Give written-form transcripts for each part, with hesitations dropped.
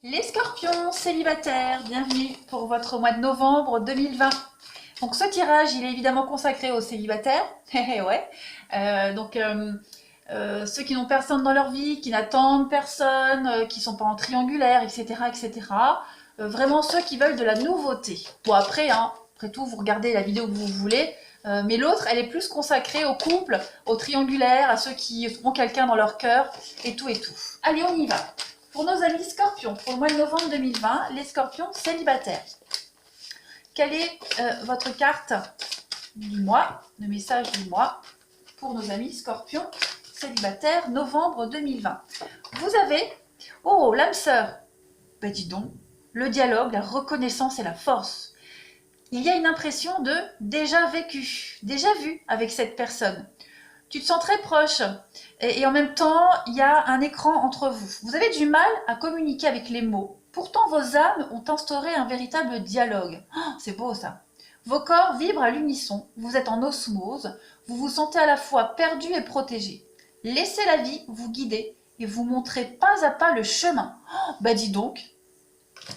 Les scorpions célibataires, bienvenue pour votre mois de novembre 2020. Donc ce tirage, il est évidemment consacré aux célibataires. Ouais. Ceux qui n'ont personne dans leur vie, qui n'attendent personne, qui sont pas en triangulaire, etc. etc. Vraiment ceux qui veulent de la nouveauté. Bon après, hein, après tout, vous regardez la vidéo que vous voulez. Mais l'autre, elle est plus consacrée au couple, au triangulaire, à ceux qui ont quelqu'un dans leur cœur, et tout et tout. Allez, on y va. Pour nos amis scorpions, pour le mois de novembre 2020, les scorpions célibataires. Quelle est votre carte du mois, le message du mois, pour nos amis scorpions célibataires, novembre 2020? Vous avez, oh, l'âme sœur. Ben dis donc, le dialogue, la reconnaissance et la force. Il y a une impression de déjà vécu, déjà vu avec cette personne. Tu te sens très proche et en même temps, il y a un écran entre vous. Vous avez du mal à communiquer avec les mots. Pourtant, vos âmes ont instauré un véritable dialogue. Oh, c'est beau ça. Vos corps vibrent à l'unisson, vous êtes en osmose, vous vous sentez à la fois perdu et protégé. Laissez la vie vous guider et vous montrer pas à pas le chemin. Oh, bah dis donc,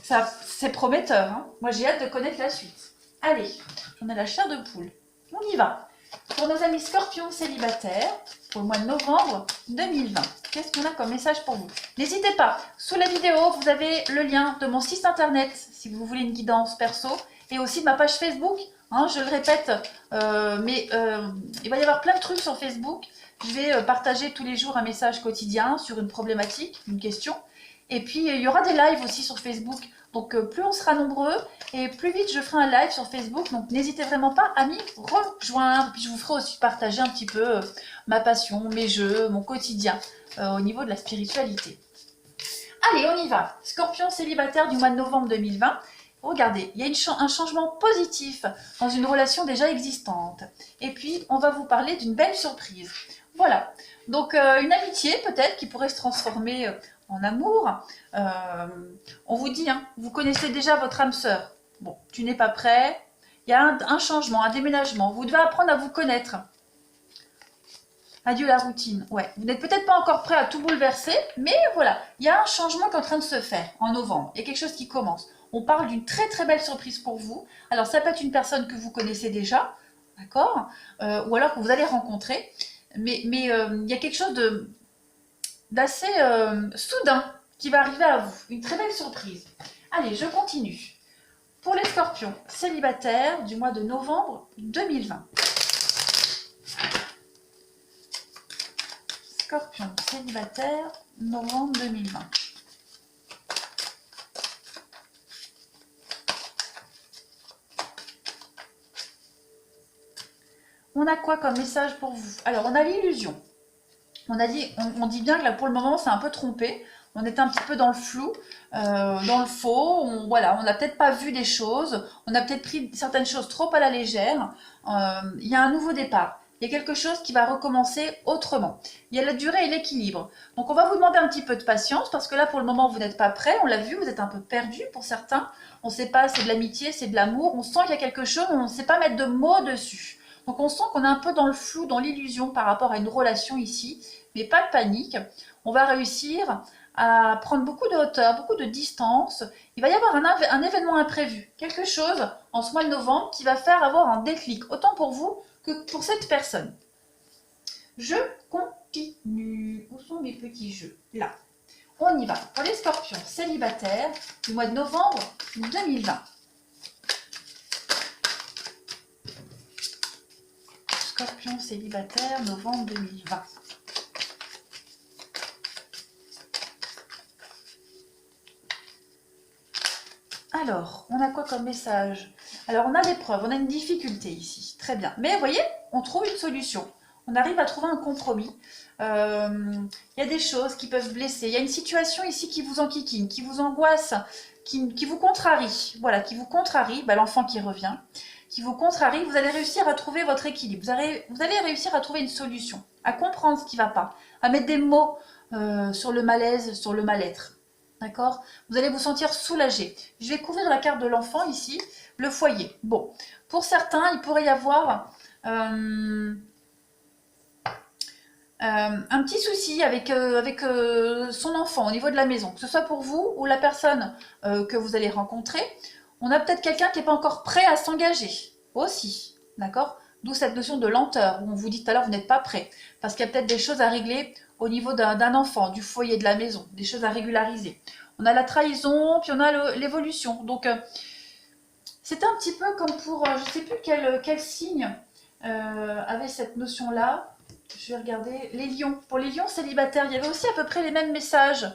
ça c'est prometteur. Hein. Moi j'ai hâte de connaître la suite. Allez, j'en ai la chair de poule. On y va. Pour nos amis scorpions célibataires, pour le mois de novembre 2020, qu'est-ce qu'on a comme message pour vous? N'hésitez pas, sous la vidéo, vous avez le lien de mon site internet si vous voulez une guidance perso et aussi de ma page Facebook. Hein, je le répète, il va y avoir plein de trucs sur Facebook. Je vais partager tous les jours un message quotidien sur une problématique, une question. Et puis, il y aura des lives aussi sur Facebook. Donc, plus on sera nombreux et plus vite je ferai un live sur Facebook. Donc, n'hésitez vraiment pas à m'y rejoindre. Puis, je vous ferai aussi partager un petit peu ma passion, mes jeux, mon quotidien au niveau de la spiritualité. Allez, on y va. Scorpion célibataire du mois de novembre 2020. Regardez, il y a un changement positif dans une relation déjà existante. Et puis, on va vous parler d'une belle surprise. Voilà. Donc, une amitié peut-être qui pourrait se transformer en amour. On vous dit, hein, vous connaissez déjà votre âme sœur. Bon, tu n'es pas prêt. Il y a un changement, un déménagement. Vous devez apprendre à vous connaître. Adieu la routine. Ouais, vous n'êtes peut-être pas encore prêt à tout bouleverser, mais voilà, il y a un changement qui est en train de se faire en novembre. Il y a quelque chose qui commence. On parle d'une très très belle surprise pour vous. Alors ça peut être une personne que vous connaissez déjà, d'accord, ou alors que vous allez rencontrer. Mais il y a quelque chose d'assez soudain qui va arriver à vous. Une très belle surprise. Allez, je continue. Pour les scorpions célibataires du mois de novembre 2020. Scorpion célibataire, novembre 2020. On a quoi comme message pour vous? Alors, on a l'illusion. On dit bien que là, pour le moment, c'est un peu trompé. On est un petit peu dans le flou, dans le faux. On n'a peut-être pas vu des choses. On a peut-être pris certaines choses trop à la légère. Il y a un nouveau départ. Il y a quelque chose qui va recommencer autrement. Il y a la durée et l'équilibre. Donc on va vous demander un petit peu de patience parce que là pour le moment vous n'êtes pas prêt, on l'a vu, vous êtes un peu perdu pour certains. On ne sait pas, c'est de l'amitié, c'est de l'amour, on sent qu'il y a quelque chose, on ne sait pas mettre de mots dessus. Donc on sent qu'on est un peu dans le flou, dans l'illusion par rapport à une relation ici, mais pas de panique. On va réussir à prendre beaucoup de hauteur, beaucoup de distance. Il va y avoir un événement imprévu, quelque chose en ce mois de novembre qui va faire avoir un déclic, autant pour vous que pour cette personne. Je continue. Où sont mes petits jeux? Là. On y va. Pour les scorpions célibataires du mois de novembre 2020. Scorpion célibataire, novembre 2020. Alors, on a quoi comme message? Alors, on a l'épreuve, on a une difficulté ici. Très bien. Mais vous voyez, on trouve une solution. On arrive à trouver un compromis. Il y a des choses qui peuvent blesser. Il y a une situation ici qui vous enquiquine, qui vous angoisse, qui vous contrarie. Voilà, qui vous contrarie. Bah, l'enfant qui revient, qui vous contrarie. Vous allez réussir à trouver votre équilibre. Vous allez réussir à trouver une solution, à comprendre ce qui ne va pas, à mettre des mots sur le malaise, sur le mal-être. D'accord? Vous allez vous sentir soulagé. Je vais couvrir la carte de l'enfant ici, le foyer. Bon, pour certains, il pourrait y avoir un petit souci avec son enfant au niveau de la maison, que ce soit pour vous ou la personne que vous allez rencontrer. On a peut-être quelqu'un qui n'est pas encore prêt à s'engager aussi, d'accord? D'où cette notion de lenteur, où on vous dit tout à l'heure, vous n'êtes pas prêt, parce qu'il y a peut-être des choses à régler au niveau d'un enfant, du foyer, de la maison, des choses à régulariser. On a la trahison, puis on a l'évolution. Donc, c'est un petit peu comme pour, je ne sais plus quel signe avait cette notion-là. Je vais regarder. Les lions. Pour les lions célibataires, il y avait aussi à peu près les mêmes messages.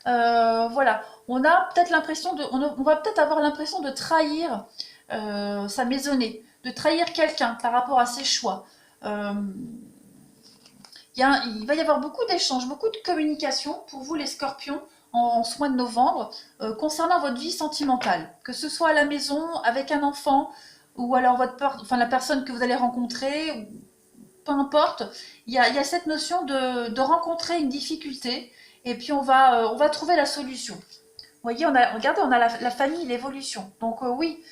Voilà. On a peut-être l'impression de, on va peut-être avoir l'impression de trahir sa maisonnée, de trahir quelqu'un par rapport à ses choix. Il va y avoir beaucoup d'échanges, beaucoup de communication pour vous les scorpions en ce mois de novembre concernant votre vie sentimentale. Que ce soit à la maison, avec un enfant, ou alors la personne que vous allez rencontrer, peu importe, il y a cette notion de rencontrer une difficulté et puis on va trouver la solution. Vous voyez, regardez, on a la famille, l'évolution. Donc oui.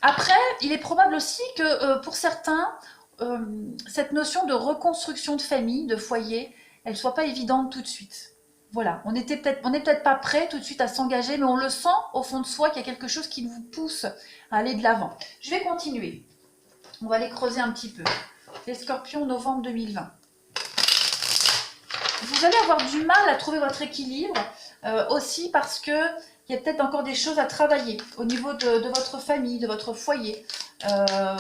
Après, il est probable aussi que pour certains, cette notion de reconstruction de famille, de foyer, elle soit pas évidente tout de suite. Voilà, on n'est peut-être pas prêt tout de suite à s'engager, mais on le sent au fond de soi qu'il y a quelque chose qui vous pousse à aller de l'avant. Je vais continuer. On va les creuser un petit peu. Les scorpions, novembre 2020. Vous allez avoir du mal à trouver votre équilibre aussi parce que il y a peut-être encore des choses à travailler au niveau de votre famille, de votre foyer, par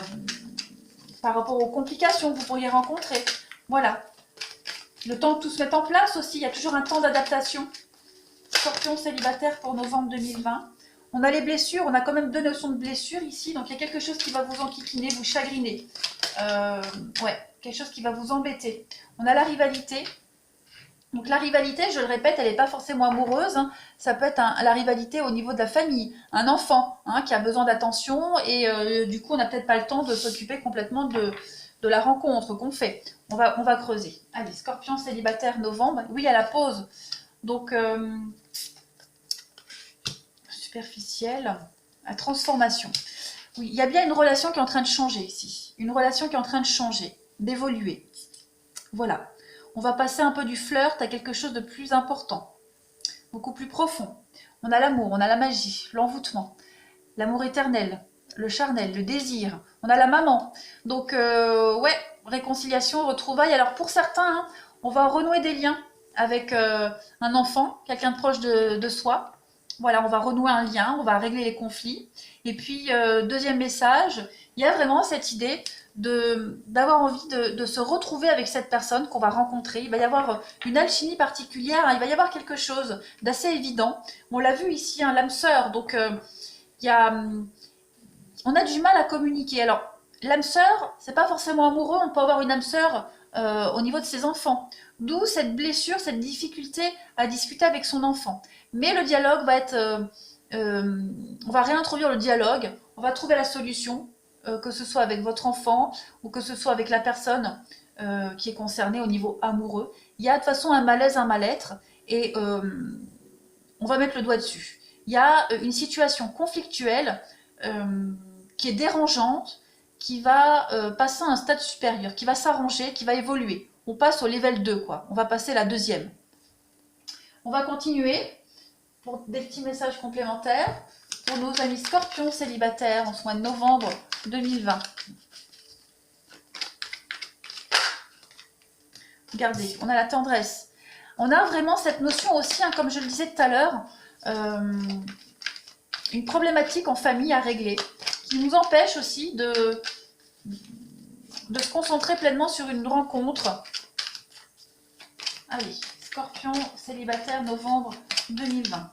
rapport aux complications que vous pourriez rencontrer. Voilà. Le temps que tout se mette en place aussi, il y a toujours un temps d'adaptation. Scorpion célibataire pour novembre 2020. On a les blessures, on a quand même deux notions de blessures ici, donc il y a quelque chose qui va vous enquiquiner, vous chagriner. Ouais, quelque chose qui va vous embêter. On a la rivalité. Donc la rivalité, je le répète, elle n'est pas forcément amoureuse. Hein. Ça peut être la rivalité au niveau de la famille, un enfant qui a besoin d'attention et du coup on n'a peut-être pas le temps de s'occuper complètement de la rencontre qu'on fait. On va creuser. Allez, Scorpion célibataire novembre. Oui, à la pause. Donc superficielle, la transformation. Oui, il y a bien une relation qui est en train de changer ici. Une relation qui est en train de changer, d'évoluer. Voilà. On va passer un peu du flirt à quelque chose de plus important, beaucoup plus profond. On a l'amour, on a la magie, l'envoûtement, l'amour éternel, le charnel, le désir. On a la maman. Donc, ouais, réconciliation, retrouvailles. Alors, pour certains, on va renouer des liens avec un enfant, quelqu'un de proche de soi. Voilà, on va renouer un lien, on va régler les conflits. Et puis, deuxième message, il y a vraiment cette idée d'avoir envie de se retrouver avec cette personne qu'on va rencontrer. Il va y avoir une alchimie particulière, hein, il va y avoir quelque chose d'assez évident. On l'a vu ici, hein, l'âme sœur, donc on a du mal à communiquer. Alors, l'âme sœur, c'est pas forcément amoureux, on peut avoir une âme sœur au niveau de ses enfants. D'où cette blessure, cette difficulté à discuter avec son enfant. Mais le dialogue va être... on va réintroduire le dialogue, on va trouver la solution, que ce soit avec votre enfant ou que ce soit avec la personne qui est concernée au niveau amoureux. Il y a de toute façon un malaise, un mal-être et on va mettre le doigt dessus. Il y a une situation conflictuelle qui est dérangeante, qui va passer à un stade supérieur, qui va s'arranger, qui va évoluer. On passe au level 2, quoi. On va passer la deuxième. On va continuer pour des petits messages complémentaires pour nos amis scorpions célibataires en ce mois de novembre 2020. Regardez, on a la tendresse. On a vraiment cette notion aussi, hein, comme je le disais tout à l'heure, une problématique en famille à régler qui nous empêche aussi de se concentrer pleinement sur une rencontre. Allez, scorpion célibataire novembre 2020.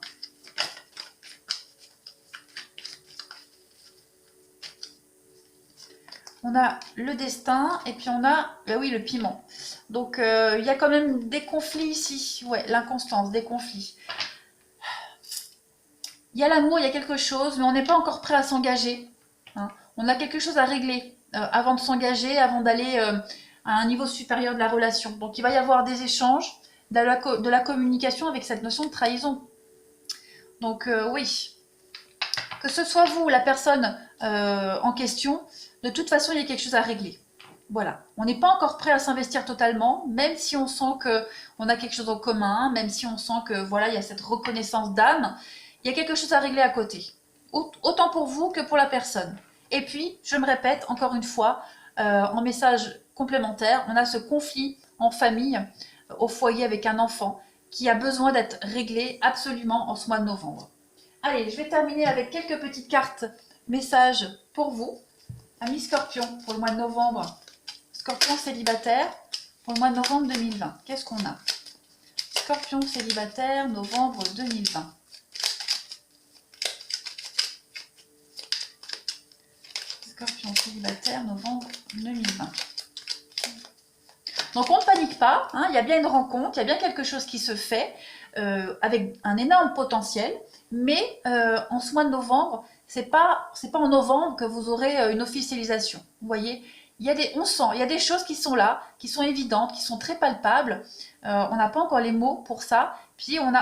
On a le destin et puis on a, ben oui, le piment. Donc il y a quand même des conflits ici. Ouais, l'inconstance, des conflits. Il y a l'amour, il y a quelque chose, mais on n'est pas encore prêt à s'engager. Hein. On a quelque chose à régler avant de s'engager, avant d'aller à un niveau supérieur de la relation. Donc il va y avoir des échanges, de la communication avec cette notion de trahison. Donc oui, que ce soit vous ou la personne en question, de toute façon, il y a quelque chose à régler. Voilà, on n'est pas encore prêt à s'investir totalement, même si on sent que on a quelque chose en commun, même si on sent que voilà, il y a cette reconnaissance d'âme, il y a quelque chose à régler à côté. Autant pour vous que pour la personne. Et puis, je me répète encore une fois, en message complémentaire, on a ce conflit en famille, au foyer avec un enfant, qui a besoin d'être réglé absolument en ce mois de novembre. Allez, je vais terminer avec quelques petites cartes messages pour vous. Amis Scorpion, pour le mois de novembre. Scorpion célibataire, pour le mois de novembre 2020. Qu'est-ce qu'on a? Scorpion célibataire, novembre 2020. Scorpion célibataire, novembre 2020. Donc on ne panique pas, hein, il y a bien une rencontre, il y a bien quelque chose qui se fait avec un énorme potentiel, mais en ce mois de novembre, c'est pas en novembre que vous aurez une officialisation. Vous voyez, on sent, il y a des choses qui sont là, qui sont évidentes, qui sont très palpables. On n'a pas encore les mots pour ça. Puis on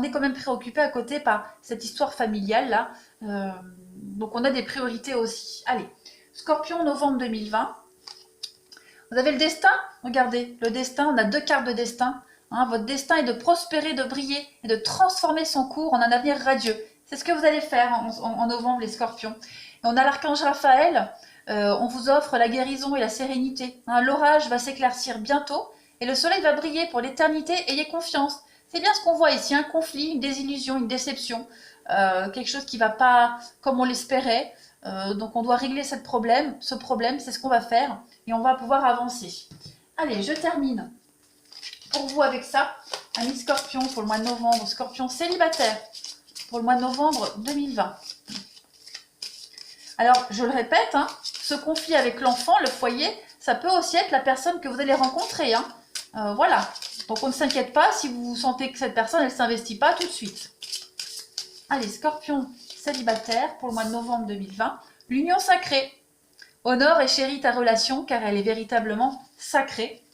est quand même préoccupé à côté par cette histoire familiale là. Donc on a des priorités aussi. Allez, Scorpion, novembre 2020. Vous avez le destin. Regardez, le destin, on a 2 cartes de destin. Hein, votre destin est de prospérer, de briller et de transformer son cours en un avenir radieux. C'est ce que vous allez faire en novembre, les Scorpions. Et on a l'archange Raphaël. On vous offre la guérison et la sérénité. Hein, l'orage va s'éclaircir bientôt et le soleil va briller pour l'éternité. Ayez confiance. C'est bien ce qu'on voit ici, un conflit, une désillusion, une déception, quelque chose qui ne va pas comme on l'espérait. Donc on doit régler ce problème, c'est ce qu'on va faire et on va pouvoir avancer. Allez, je termine pour vous avec ça. Amis Scorpion pour le mois de novembre, Scorpion célibataire pour le mois de novembre 2020. Alors, je le répète, hein, ce conflit avec l'enfant, le foyer, ça peut aussi être la personne que vous allez rencontrer. Hein. Voilà. Donc, on ne s'inquiète pas si vous sentez que cette personne, elle ne s'investit pas tout de suite. Allez, Scorpion célibataire pour le mois de novembre 2020. L'union sacrée. Honore et chéris ta relation car elle est véritablement sacrée.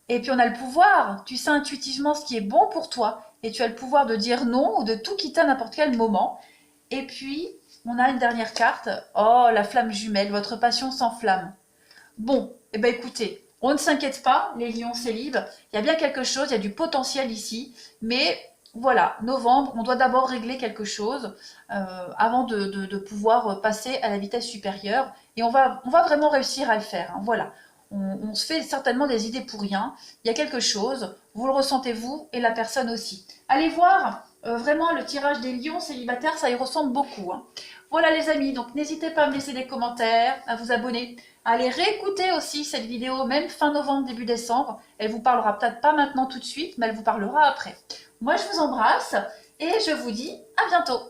Et puis, on a le pouvoir. Tu sais intuitivement ce qui est bon pour toi et tu as le pouvoir de dire non ou de tout quitter à n'importe quel moment. Et puis, on a une dernière carte. Oh, la flamme jumelle, votre passion s'enflamme. Bon, eh ben écoutez, on ne s'inquiète pas, les lions célibes. Il y a bien quelque chose, il y a du potentiel ici. Mais voilà, novembre, on doit d'abord régler quelque chose avant de pouvoir passer à la vitesse supérieure. Et on va vraiment réussir à le faire. Hein, voilà. On se fait certainement des idées pour rien. Il y a quelque chose, vous le ressentez vous et la personne aussi. Allez voir vraiment le tirage des lions célibataires, ça y ressemble beaucoup. Hein. Voilà les amis, donc n'hésitez pas à me laisser des commentaires, à vous abonner, à aller réécouter aussi cette vidéo, même fin novembre, début décembre. Elle vous parlera peut-être pas maintenant tout de suite, mais elle vous parlera après. Moi je vous embrasse et je vous dis à bientôt.